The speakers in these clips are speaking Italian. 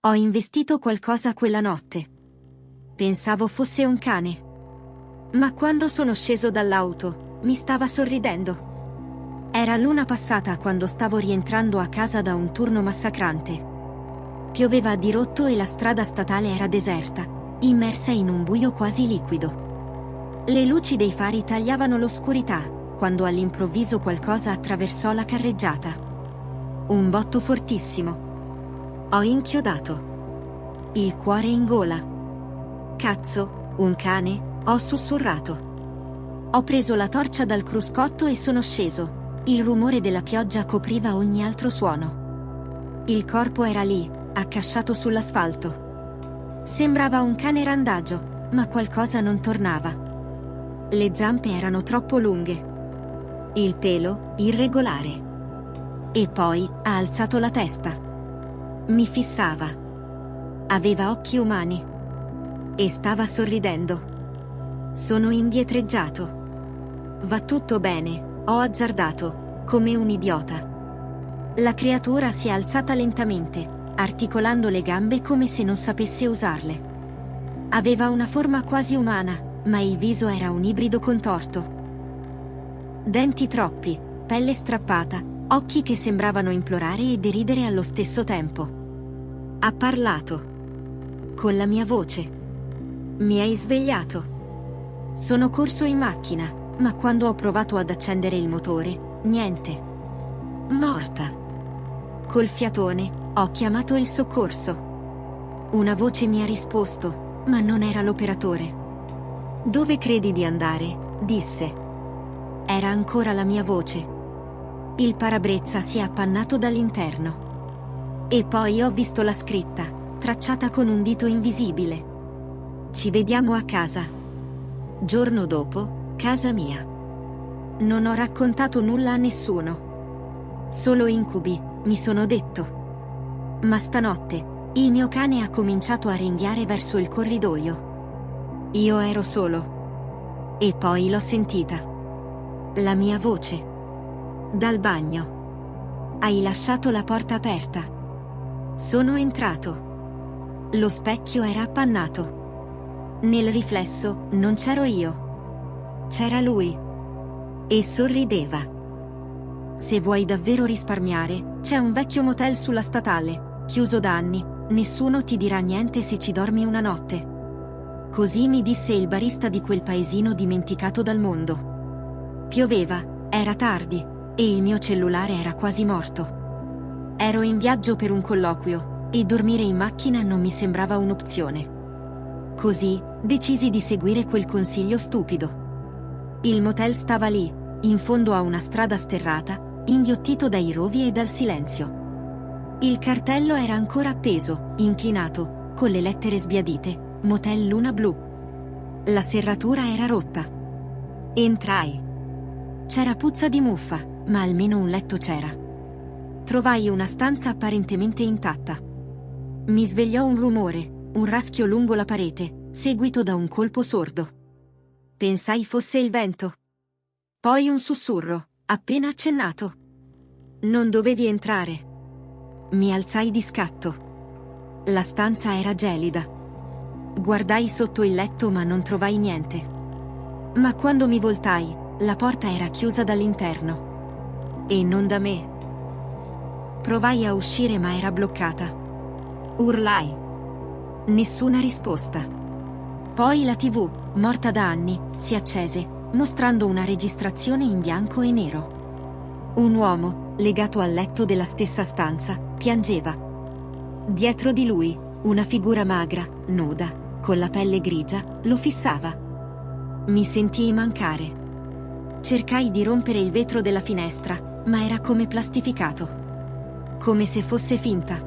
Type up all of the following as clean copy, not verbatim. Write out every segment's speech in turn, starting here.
Ho investito qualcosa quella notte. Pensavo fosse un cane. Ma quando sono sceso dall'auto, mi stava sorridendo. Era l'una passata quando stavo rientrando a casa da un turno massacrante. Pioveva a dirotto e la strada statale era deserta, immersa in un buio quasi liquido. Le luci dei fari tagliavano l'oscurità, quando all'improvviso qualcosa attraversò la carreggiata. Un botto fortissimo. Ho inchiodato. Il cuore in gola. Cazzo, un cane? Ho sussurrato. Ho preso la torcia dal cruscotto e sono sceso. Il rumore della pioggia copriva ogni altro suono. Il corpo era lì, accasciato sull'asfalto. Sembrava un cane randagio, ma qualcosa non tornava. Le zampe erano troppo lunghe. Il pelo, irregolare. E poi, ha alzato la testa. Mi fissava. Aveva occhi umani. E stava sorridendo. Sono indietreggiato. Va tutto bene, ho azzardato, come un idiota. La creatura si è alzata lentamente, articolando le gambe come se non sapesse usarle. Aveva una forma quasi umana, ma il viso era un ibrido contorto. Denti troppi, pelle strappata, occhi che sembravano implorare e deridere allo stesso tempo. Ha parlato. Con la mia voce. Mi hai svegliato. Sono corso in macchina, ma quando ho provato ad accendere il motore, niente. Morta. Col fiatone, ho chiamato il soccorso. Una voce mi ha risposto, ma non era l'operatore. Dove credi di andare? Disse. Era ancora la mia voce. Il parabrezza si è appannato dall'interno. E poi ho visto la scritta, tracciata con un dito invisibile. Ci vediamo a casa. Giorno dopo, casa mia. Non ho raccontato nulla a nessuno. Solo incubi, mi sono detto. Ma stanotte, il mio cane ha cominciato a ringhiare verso il corridoio. Io ero solo. E poi l'ho sentita. La mia voce. Dal bagno. Hai lasciato la porta aperta. Sono entrato. Lo specchio era appannato. Nel riflesso, non c'ero io. C'era lui. E sorrideva. Se vuoi davvero risparmiare, c'è un vecchio motel sulla statale, chiuso da anni, nessuno ti dirà niente se ci dormi una notte. Così mi disse il barista di quel paesino dimenticato dal mondo. Pioveva, era tardi, e il mio cellulare era quasi morto. Ero in viaggio per un colloquio, e dormire in macchina non mi sembrava un'opzione. Così, decisi di seguire quel consiglio stupido. Il motel stava lì, in fondo a una strada sterrata, inghiottito dai rovi e dal silenzio. Il cartello era ancora appeso, inclinato, con le lettere sbiadite, Motel Luna Blu. La serratura era rotta. Entrai. C'era puzza di muffa, ma almeno un letto c'era. Trovai una stanza apparentemente intatta. Mi svegliò un rumore, un raschio lungo la parete, seguito da un colpo sordo. Pensai fosse il vento. Poi un sussurro, appena accennato. Non dovevi entrare. Mi alzai di scatto. La stanza era gelida. Guardai sotto il letto ma non trovai niente. Ma quando mi voltai, la porta era chiusa dall'interno. E non da me. Provai a uscire ma era bloccata. Urlai. Nessuna risposta. Poi la TV, morta da anni, si accese, mostrando una registrazione in bianco e nero. Un uomo, legato al letto della stessa stanza, piangeva. Dietro di lui, una figura magra, nuda, con la pelle grigia, lo fissava. Mi sentii mancare. Cercai di rompere il vetro della finestra, ma era come plastificato. Come se fosse finta.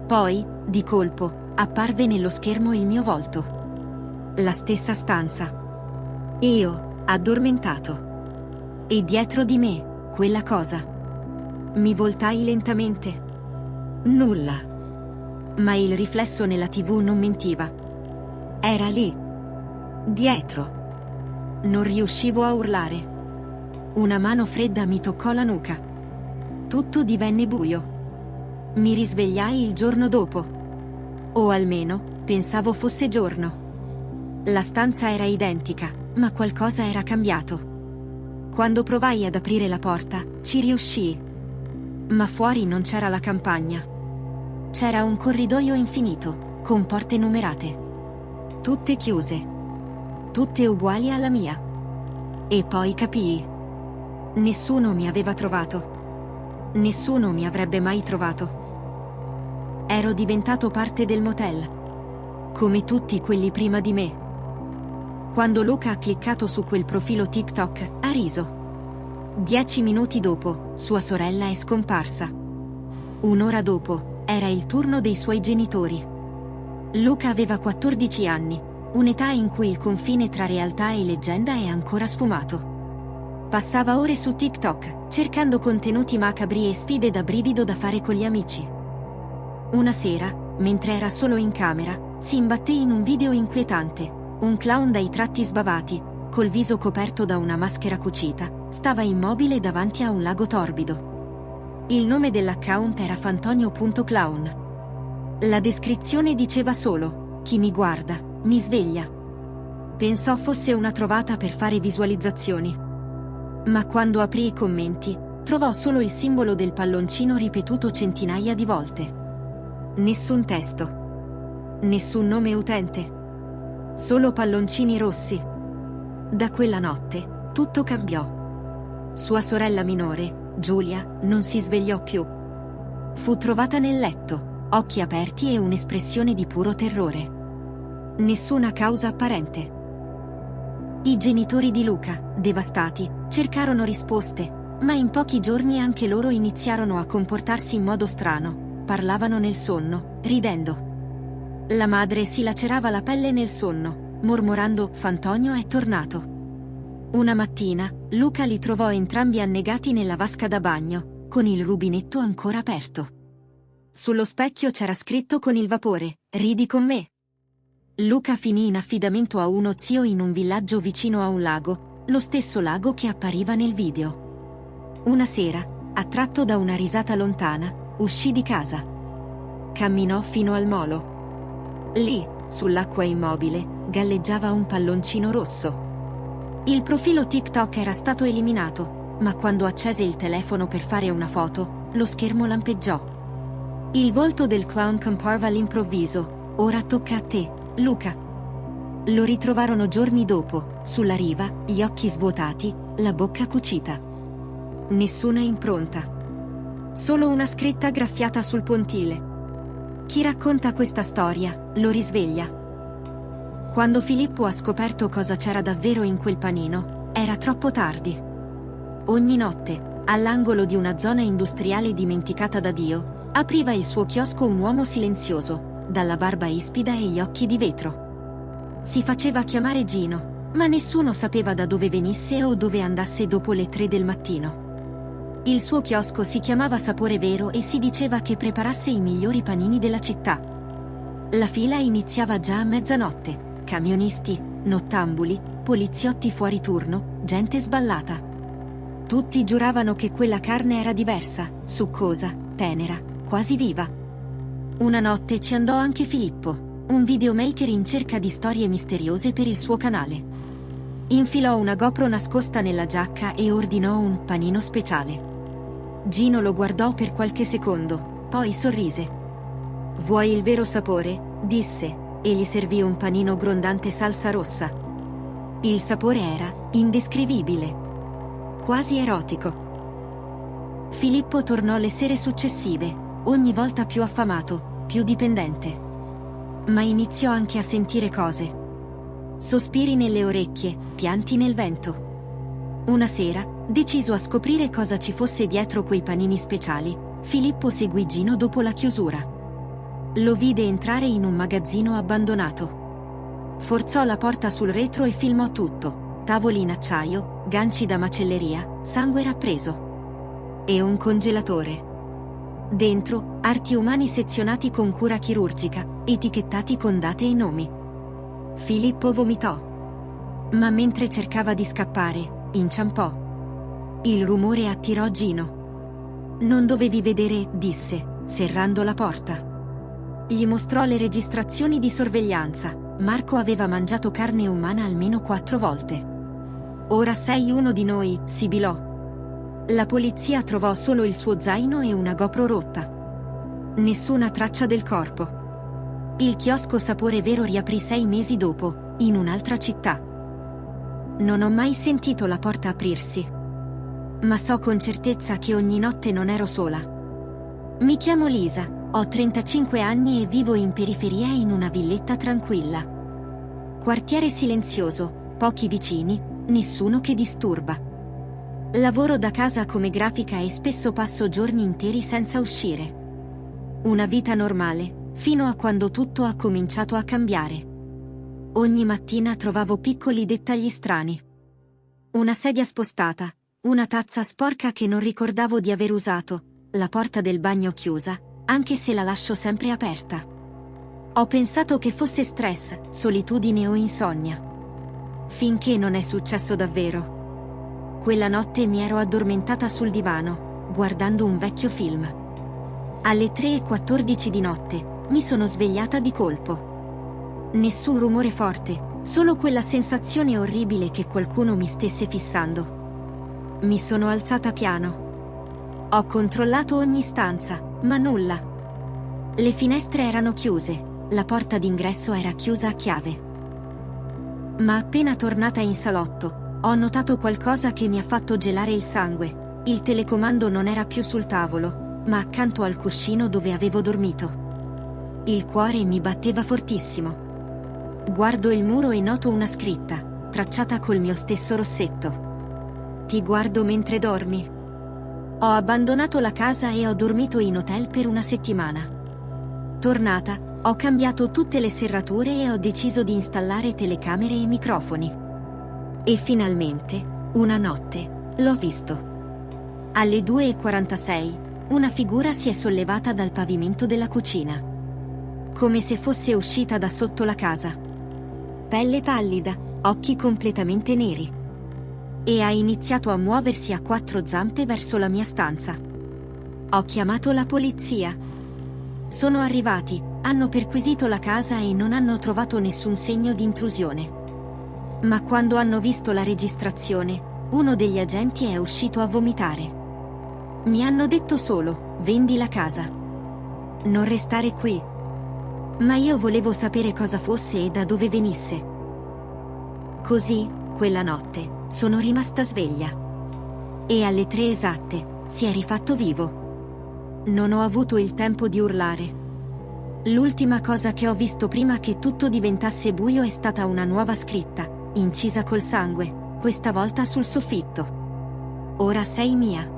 Poi, di colpo, apparve nello schermo il mio volto. La stessa stanza. Io, addormentato. E dietro di me, quella cosa. Mi voltai lentamente. Nulla. Ma il riflesso nella TV non mentiva. Era lì. Dietro. Non riuscivo a urlare. Una mano fredda mi toccò la nuca. Tutto divenne buio. Mi risvegliai il giorno dopo. O almeno, pensavo fosse giorno. La stanza era identica, ma qualcosa era cambiato. Quando provai ad aprire la porta, ci riuscii. Ma fuori non c'era la campagna. C'era un corridoio infinito, con porte numerate. Tutte chiuse. Tutte uguali alla mia. E poi capii. Nessuno mi aveva trovato. Nessuno mi avrebbe mai trovato. Ero diventato parte del motel. Come tutti quelli prima di me. Quando Luca ha cliccato su quel profilo TikTok, ha riso. 10 minuti dopo, sua sorella è scomparsa. Un'ora dopo, era il turno dei suoi genitori. Luca aveva 14 anni, un'età in cui il confine tra realtà e leggenda è ancora sfumato. Passava ore su TikTok, cercando contenuti macabri e sfide da brivido da fare con gli amici. Una sera, mentre era solo in camera, si imbatté in un video inquietante. Un clown dai tratti sbavati, col viso coperto da una maschera cucita, stava immobile davanti a un lago torbido. Il nome dell'account era fantonio.clown. La descrizione diceva solo: chi mi guarda, mi sveglia. Pensò fosse una trovata per fare visualizzazioni. Ma quando aprì i commenti, trovò solo il simbolo del palloncino ripetuto centinaia di volte. Nessun testo. Nessun nome utente. Solo palloncini rossi. Da quella notte, tutto cambiò. Sua sorella minore, Giulia, non si svegliò più. Fu trovata nel letto, occhi aperti e un'espressione di puro terrore. Nessuna causa apparente. I genitori di Luca, devastati, cercarono risposte, ma in pochi giorni anche loro iniziarono a comportarsi in modo strano, parlavano nel sonno, ridendo. La madre si lacerava la pelle nel sonno, mormorando: Fantonio è tornato. Una mattina, Luca li trovò entrambi annegati nella vasca da bagno, con il rubinetto ancora aperto. Sullo specchio c'era scritto con il vapore: ridi con me. Luca finì in affidamento a uno zio in un villaggio vicino a un lago, lo stesso lago che appariva nel video. Una sera, attratto da una risata lontana, uscì di casa. Camminò fino al molo. Lì, sull'acqua immobile, galleggiava un palloncino rosso. Il profilo TikTok era stato eliminato, ma quando accese il telefono per fare una foto, lo schermo lampeggiò. Il volto del clown comparve all'improvviso: ora tocca a te, Luca. Lo ritrovarono giorni dopo, sulla riva, gli occhi svuotati, la bocca cucita. Nessuna impronta. Solo una scritta graffiata sul pontile. Chi racconta questa storia, lo risveglia. Quando Filippo ha scoperto cosa c'era davvero in quel panino, era troppo tardi. Ogni notte, all'angolo di una zona industriale dimenticata da Dio, apriva il suo chiosco un uomo silenzioso, dalla barba ispida e gli occhi di vetro. Si faceva chiamare Gino, ma nessuno sapeva da dove venisse o dove andasse dopo le 3 del mattino. Il suo chiosco si chiamava Sapore Vero e si diceva che preparasse i migliori panini della città. La fila iniziava già a mezzanotte: camionisti, nottambuli, poliziotti fuori turno, gente sballata. Tutti giuravano che quella carne era diversa, succosa, tenera, quasi viva. Una notte ci andò anche Filippo, un videomaker in cerca di storie misteriose per il suo canale. Infilò una GoPro nascosta nella giacca e ordinò un panino speciale. Gino lo guardò per qualche secondo, poi sorrise. «Vuoi il vero sapore?» disse, e gli servì un panino grondante salsa rossa. Il sapore era indescrivibile, quasi erotico. Filippo tornò le sere successive, ogni volta più affamato, più dipendente. Ma iniziò anche a sentire cose. Sospiri nelle orecchie, pianti nel vento. Una sera, deciso a scoprire cosa ci fosse dietro quei panini speciali, Filippo seguì Gino dopo la chiusura. Lo vide entrare in un magazzino abbandonato. Forzò la porta sul retro e filmò tutto: tavoli in acciaio, ganci da macelleria, sangue rappreso. E un congelatore. Dentro, arti umani sezionati con cura chirurgica, etichettati con date e nomi. Filippo vomitò. Ma mentre cercava di scappare, inciampò. Il rumore attirò Gino. «Non dovevi vedere», disse, serrando la porta. Gli mostrò le registrazioni di sorveglianza. Marco aveva mangiato carne umana almeno 4 volte. Ora sei uno di noi, sibilò. La polizia trovò solo il suo zaino e una GoPro rotta. Nessuna traccia del corpo. Il chiosco Sapore Vero riaprì 6 mesi dopo, in un'altra città. Non ho mai sentito la porta aprirsi. Ma so con certezza che ogni notte non ero sola. Mi chiamo Lisa, ho 35 anni e vivo in periferia in una villetta tranquilla. Quartiere silenzioso, pochi vicini, nessuno che disturba. Lavoro da casa come grafica e spesso passo giorni interi senza uscire. Una vita normale, fino a quando tutto ha cominciato a cambiare. Ogni mattina trovavo piccoli dettagli strani. Una sedia spostata, una tazza sporca che non ricordavo di aver usato, la porta del bagno chiusa, anche se la lascio sempre aperta. Ho pensato che fosse stress, solitudine o insonnia. Finché non è successo davvero. Quella notte mi ero addormentata sul divano, guardando un vecchio film. Alle 3:14 di notte, mi sono svegliata di colpo. Nessun rumore forte, solo quella sensazione orribile che qualcuno mi stesse fissando. Mi sono alzata piano. Ho controllato ogni stanza, ma nulla. Le finestre erano chiuse, la porta d'ingresso era chiusa a chiave. Ma appena tornata in salotto, ho notato qualcosa che mi ha fatto gelare il sangue. Il telecomando non era più sul tavolo, ma accanto al cuscino dove avevo dormito. Il cuore mi batteva fortissimo. Guardo il muro e noto una scritta, tracciata col mio stesso rossetto. Ti guardo mentre dormi. Ho abbandonato la casa e ho dormito in hotel per una settimana. Tornata, ho cambiato tutte le serrature e ho deciso di installare telecamere e microfoni. E finalmente, una notte, l'ho visto. Alle 2:46, una figura si è sollevata dal pavimento della cucina. Come se fosse uscita da sotto la casa. Pelle pallida, occhi completamente neri. E ha iniziato a muoversi a 4 zampe verso la mia stanza. Ho chiamato la polizia. Sono arrivati, hanno perquisito la casa e non hanno trovato nessun segno di intrusione. Ma quando hanno visto la registrazione, uno degli agenti è uscito a vomitare. Mi hanno detto solo, vendi la casa. Non restare qui. Ma io volevo sapere cosa fosse e da dove venisse. Così, quella notte, sono rimasta sveglia. E alle 3 esatte, si è rifatto vivo. Non ho avuto il tempo di urlare. L'ultima cosa che ho visto prima che tutto diventasse buio è stata una nuova scritta, incisa col sangue, questa volta sul soffitto. Ora sei mia.